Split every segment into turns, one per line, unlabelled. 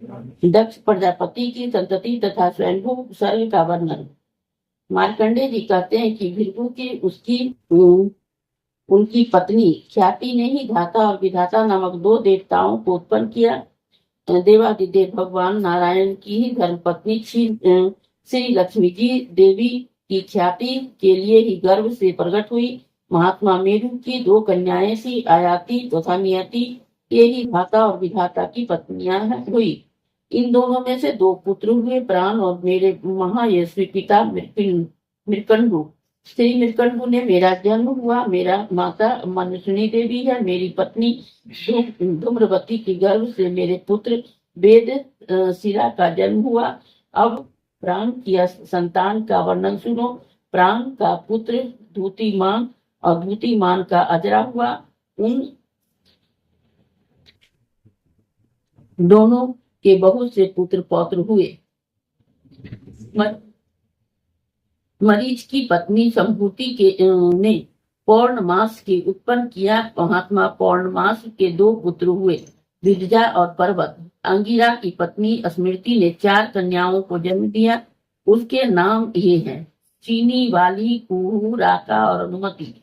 दक्ष प्रजापति की संतति तथा स्वयंभू सर्ग का वर्णन। मार्कंडेय जी कहते हैं कि भृगु की उनकी पत्नी ख्याति ने ही धाता और विधाता नामक दो देवताओं को उत्पन्न किया। देवादिदेव भगवान नारायण की ही धर्मपत्नी श्री लक्ष्मी जी देवी की ख्याति के लिए ही गर्भ से प्रकट हुई। महात्मा मेरु की दो कन्याएं सी आयाति तथा नियति ये ही धाता और विधाता की पत्नियां हुई। इन दोनों में से दो पुत्र हुए, प्राण और मेरे महायशस्वी पिता मृकंडु। श्री मृकंडु ने मेरा जन्म हुआ। मेरा माता मनसुनी देवी है। मेरी पत्नी धूम्रवती के गर्भ से मेरे पुत्र वेद शिरा का जन्म हुआ। अब प्राण की संतान का वर्णन सुनो। प्राण का पुत्र धूतिमान और धूतिमान का अजरा हुआ। उन दोनों के बहुत से पुत्र पौत्र हुए। मरीच की पत्नी संभूति के ने पौर्णमास के उत्पन्न किया। महात्मा पौर्णमास के दो पुत्र हुए, विरजा और पर्वत। अंगिरा की पत्नी स्मृति ने 4 कन्याओं को जन्म दिया। उसके नाम ये हैं चीनी, वाली, कुहू, राका और अनुमति।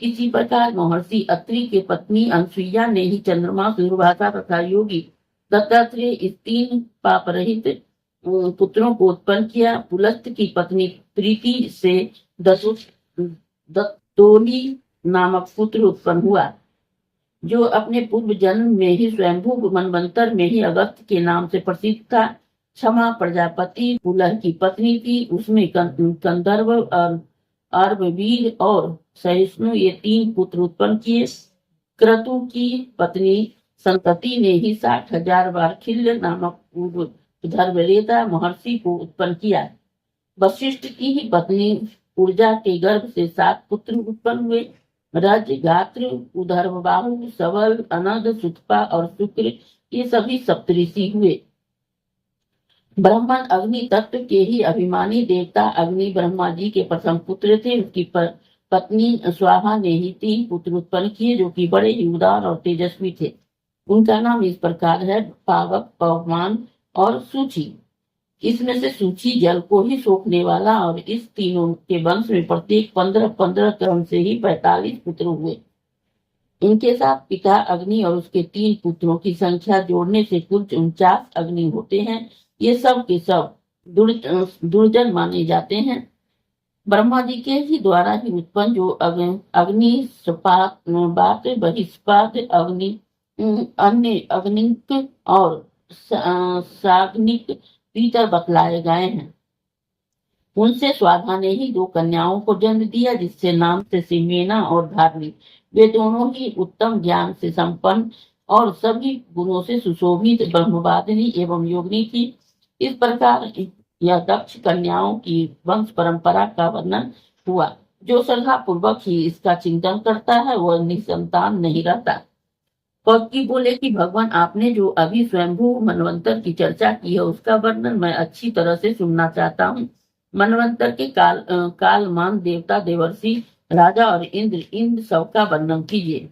किसी प्रकार महर्षि अत्रि के पत्नी अनसुईया ने ही चंद्रमा, सूर्यभाषा तथा योगी दत्तात्रेय इस 3 पाप रहित पुत्रों को उत्पन्न किया। पुलस्त की पत्नी प्रीति से दत्तोली नामक पुत्र उत्पन्न हुआ, जो अपने पूर्व जन्म में ही स्वयंभू मनवंतर में ही अगस्त के नाम से प्रसिद्ध था। क्षमा प्रजापति पुलह की पत्नी थी। उसमें कंदर्व, अर्ववीर और सहिष्णु ये 3 पुत्र उत्पन्न किए। क्रतु की पत्नी संतति ने ही 60,000 बार खिल्य नामक धर्मरेता महर्षि को उत्पन्न किया। वशिष्ठ की ही पत्नी ऊर्जा के गर्भ से 7 पुत्र उत्पन्न हुए। रज, गात्र, उधर्वबाहु, सबल, अनद, सुतपा और शुक्र ये सभी सप्तऋषि हुए। ब्रह्मन अग्नि तत्व के ही अभिमानी देवता अग्नि ब्रह्मा जी के प्रथम पुत्र थे। उसकी पत्नी स्वाहा ने ही 3 पुत्र उत्पन्न किए, जो कि बड़े ही उदार और तेजस्वी थे। उनका नाम इस प्रकार है पावक, पवमान और सूची। इसमें से सूची जल को ही सोखने वाला और इस तीनों के वंश में प्रत्येक 15-15 क्रम से ही 45 पुत्र हुए। इनके साथ पिता अग्नि और उसके 3 पुत्रों की संख्या जोड़ने से कुल 49 अग्नि होते हैं। ये सब के सब दुर्जन माने जाते हैं। ब्रह्मा जी के ही द्वारा ही उत्पन्न जो अग्नि, सपात, बात, बहिष्पात, अग्नि, अन्य अग्निक और साग्निक भीतर बतलाए गए हैं। उनसे स्वाधा ने ही 2 कन्याओं को जन्म दिया, जिससे नाम से सिमेना और धारणी। वे दोनों ही उत्तम ज्ञान से संपन्न और सभी गुणों से सुशोभित ब्रह्मवादिनी एवं योगिनी थी। इस प्रकार यह दक्ष कन्याओं की वंश परंपरा का वर्णन हुआ। जो श्रद्धा पूर्वक ही इसका चिंतन करता है वह निसंतान नहीं रहता। कौशिकी बोले कि भगवान आपने जो अभी स्वयंभू मनवंतर की चर्चा की है उसका वर्णन मैं अच्छी तरह से सुनना चाहता हूँ। मनवंतर के कालमान देवता, देवर्षि, राजा और इंद्र, इन सब का वर्णन कीजिए।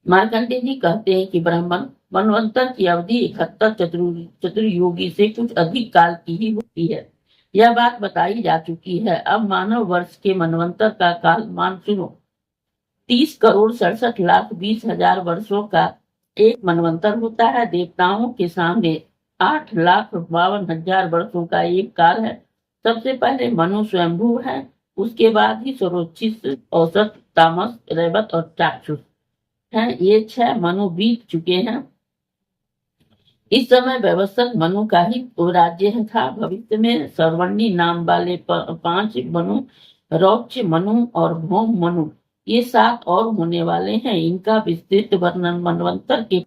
मार्कंडेय जी कहते हैं कि ब्राह्मण मनवंतर की अवधि 71 चतुर्युगी से कुछ अधिक काल की ही होती है। यह बात बताई जा चुकी है। अब मानव वर्ष के मनवंतर का कालमान सुनो। 30,67,20,000 वर्षों का एक मनवंतर होता है। देवताओं के सामने 8,52,000 वर्षों का एक काल है। सबसे पहले मनु स्वयंभू है, उसके बाद ही स्वरोचित, औसत, तामस, रैवत और चाक्षुष हैं। ये 6 मनु बीत चुके हैं। इस समय व्यवस्थक मनु का ही राज्य था। भविष्य में सर्वणी नाम वाले 5 मनु, रौक्ष मनु और भौम मनु ये 7 और होने वाले हैं। इनका विस्तृत वर्णन मनवंतर के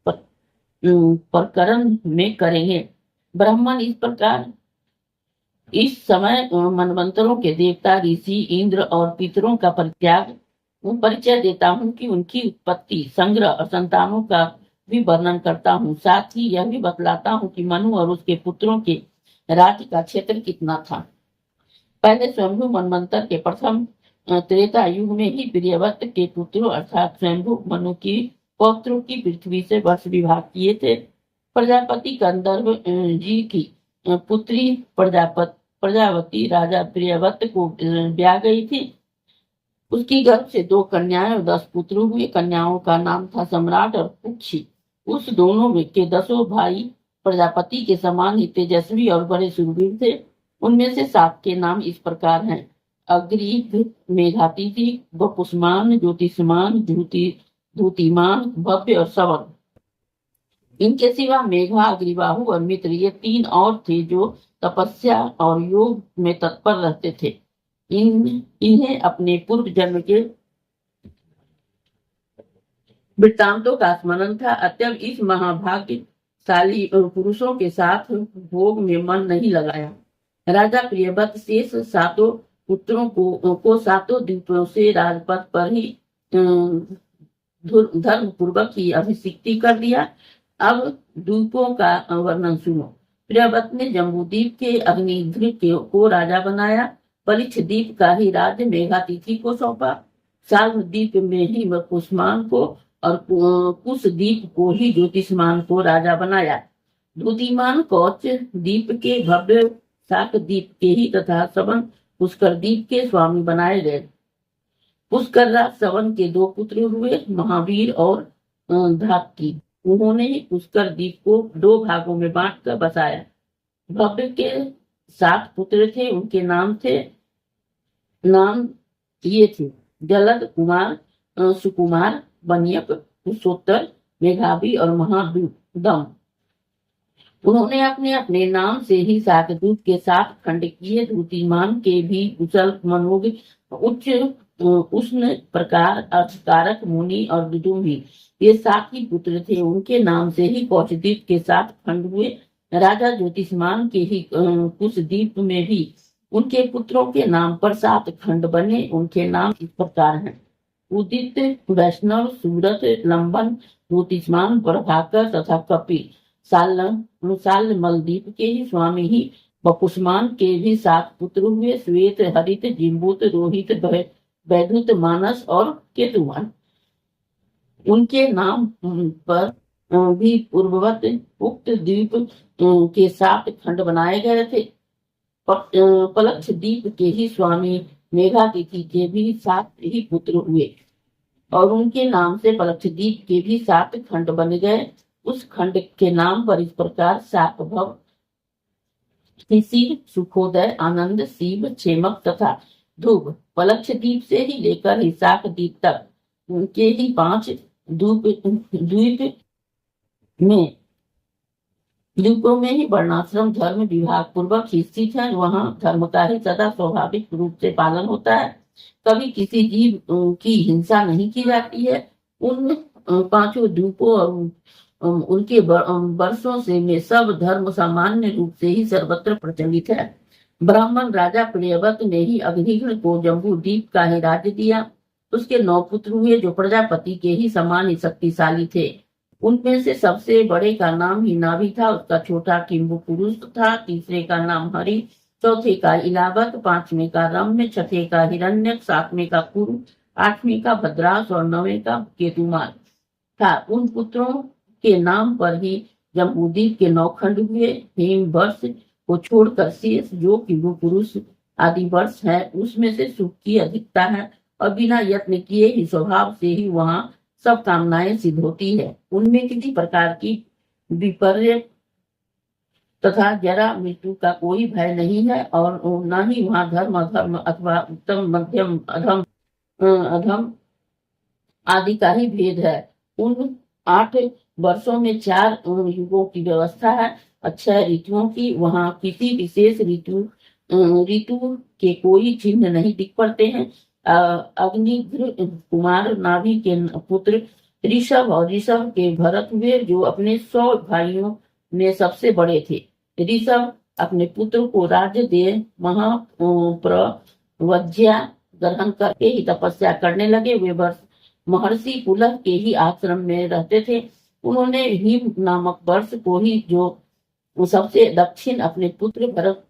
प्रकरण में करेंगे। ब्राह्मण इस प्रकार इस समय मनवंतरों के देवता, ऋषि, इंद्र और पितरों का परिचय देता हूँ कि उनकी उत्पत्ति, संग्रह और संतानों का भी वर्णन करता हूँ। साथ ही यह भी बतलाता हूँ कि मनु और उसके पुत्रों के राज्य का क्षेत्र कितना था। पहले स्वयंभू मनवंतर के प्रथम त्रेता युग में ही प्रियव्रत के पुत्रों अर्थात स्वयंभू मनु की पौत्रों की पृथ्वी से वर्ष विभाग किए थे। प्रजापति गंधर्व जी की पुत्री प्रजावती राजा प्रियव्रत को ब्याह गई थी। उसकी गर्भ से 2 कन्याएं और 10 पुत्र हुए। कन्याओं का नाम था सम्राट और कुक्षी। उस दोनों में के 10 भाई प्रजापति के समान ही तेजस्वी और बड़े शूरवीर थे। उनमें से 7 के नाम इस प्रकार हैं: अग्रीव, मेघातिथि, वपुष्मान, ज्योतिषमान, धूतिमान, भव्य और सवन। इनके सिवा मेघा, अग्निबाहु और मित्र ये 3 और थे जो तपस्या और योग में तत्पर रहते थे। इन्हें अपने पूर्व जन्म के वृत्तांतों का स्मरण था, अतएव इस महाभाग्यशाली पुरुषों के साथ भोग में मन नहीं लगाया। राजा प्रियव्रत शेष 7 पुत्रों को 7 द्वीपों से राजपथ पर ही धर्म पूर्वक ही अभिषिक्ति कर दिया। अब द्वीपों का वर्णन सुनो। प्रियव्रत ने जम्बूद्वीप के अग्निध्र को राजा बनाया। परीक्ष द्वीप का ही राज्य मेघातिथि को सौंपा। साल्व द्वीप में ही वपुष्मान को और कुश द्वीप को ही ज्योतिषमान को राजा बनाया। धूतिमान कौच द्वीप के, भव्य शाक द्वीप के ही तथा सवन पुष्कर द्वीप के स्वामी बनाए गए। पुष्कर राज सवन के 2 पुत्र हुए, महावीर और धात्की। उन्होंने ही पुष्कर द्वीप को 2 भागों में बांटकर बसाया। भव्य के 7 पुत्र थे। उनके नाम ये थे: जलद कुमार, सुकुमार, बनियप, कुशोत्तर, मेघावी और महादम। उन्होंने अपने अपने नाम से ही शाकदूत के 7 खंड किए। धूतिमान के भी कुशल, मनोज, उच्च उष्ण, प्रकार, अर्थकारक, मुनि और विदुम्भी ये 7 ही पुत्र थे। उनके नाम से ही कौशद्वीप के 7 खंड हुए। राजा ज्योतिषमान के ही कुशद्वीप में भी उनके पुत्रों के नाम पर 7 खंड बने। उनके नाम इस प्रकार हैं: उदित, वैष्णव, सूरत, लंबन, ज्योतिषमान, प्रभाकर तथा कपिल। साल मलदीप के ही स्वामी ही वपुष्मान के भी 7 पुत्र हुए: श्वेत, हरित, जिम्बुत, रोहित, वैद्युत, मानस और केतुमान। उनके नाम पर भी पूर्ववत उक्त द्वीप के 7 खंड बनाए गए थे। पलक्ष द्वीप के ही स्वामी मेघातिथि के भी 7 ही पुत्र हुए और उनके नाम से पलक्ष द्वीप के भी 7 खंड बन गए। उस खंड के नाम पर इस प्रकार शाकभव, शिशिर, सुखोदय, आनंद, शिव, क्षेमक तथा ध्रुव। पलक्ष द्वीप से ही लेकर हिसाक द्वीप तक उनके ही 5 द्वीपों में ही वर्णाश्रम धर्म विभाग पूर्वक ही स्थित है। वहां धर्म का ही सदा स्वाभाविक रूप से पालन होता है। कभी किसी जीव की हिंसा नहीं की जाती है। उन 5 द्वीपों और उनके वर्षों से में सब धर्म सामान्य रूप से ही सर्वत्र प्रचलित है। ब्राह्मण राजा प्रियव्रत ने ही अग्निघ्न को जम्बू द्वीप का ही राज्य दिया। उसके 9 पुत्र हुए जो प्रजापति के ही समान ही शक्तिशाली थे। उनमें से सबसे बड़े का नाम ही नाभि था। उसका छोटा किंबु पुरुष था। तीसरे का नाम हरि, चौथे का इलावत, 5वें का रम्य, 6ठे का हिरण्यक, 7वें का कुरु, 8वें का भद्रास और 9वें का केतुमान था। उन पुत्रों के नाम पर ही जम्बूद्वीप के 9 खंड हुए। हेम वर्ष को छोड़कर शेष जो किंबु पुरुष आदि वर्ष है उसमें से सुख की अधिकता है और बिना यत्न किए ही स्वभाव से ही वहां सब कामनाएं सिद्ध होती है। उनमें किसी प्रकार की विपर्य तथा जरा मृत्यु का कोई भय नहीं है और न ही वहां धर्म अधर्म अथवा उत्तम मध्यम अधम आदि का ही भेद है। उन 8 वर्षों में 4 युगों की व्यवस्था है। 6 ऋतुओं की। वहां किसी विशेष ऋतु के कोई चिन्ह नहीं दिख पड़ते हैं। अग्निघ्न कुमार नाभि के पुत्र ऋषभ और ऋषभ के भरत हुए जो अपने 100 भाइयों में सबसे बड़े थे। ऋषभ अपने पुत्र को राज्य दे महाप्रवज्ञा ग्रहण करके ही तपस्या करने लगे। वे महर्षि पुलह के ही आश्रम में रहते थे। उन्होंने हिम नामक वर्ष को ही जो सबसे दक्षिण अपने पुत्र भरत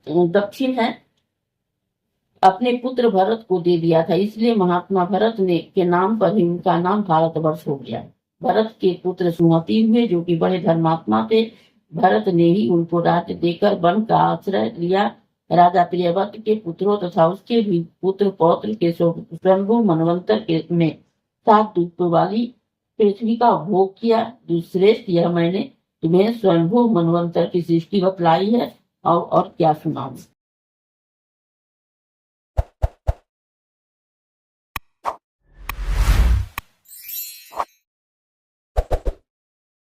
को दे दिया था। इसलिए महात्मा भरत के नाम पर ही उनका नाम भारतवर्ष हो गया। भरत के पुत्र सुमति हुए जो कि बड़े धर्मात्मा थे। भरत ने ही उनको राज्य देकर वन का आश्रय लिया। राजा प्रियव्रत के पुत्रों तथा उसके भी पुत्र पौत्र के स्वयंभू मनवंतर के में 7 दूतों वाली पृथ्वी का भोग किया। दुश्रेष्ठ, यह मैंने तुम्हें स्वयंभू मनवंतर की सृष्टि बतलाई है और क्या सुनाऊं।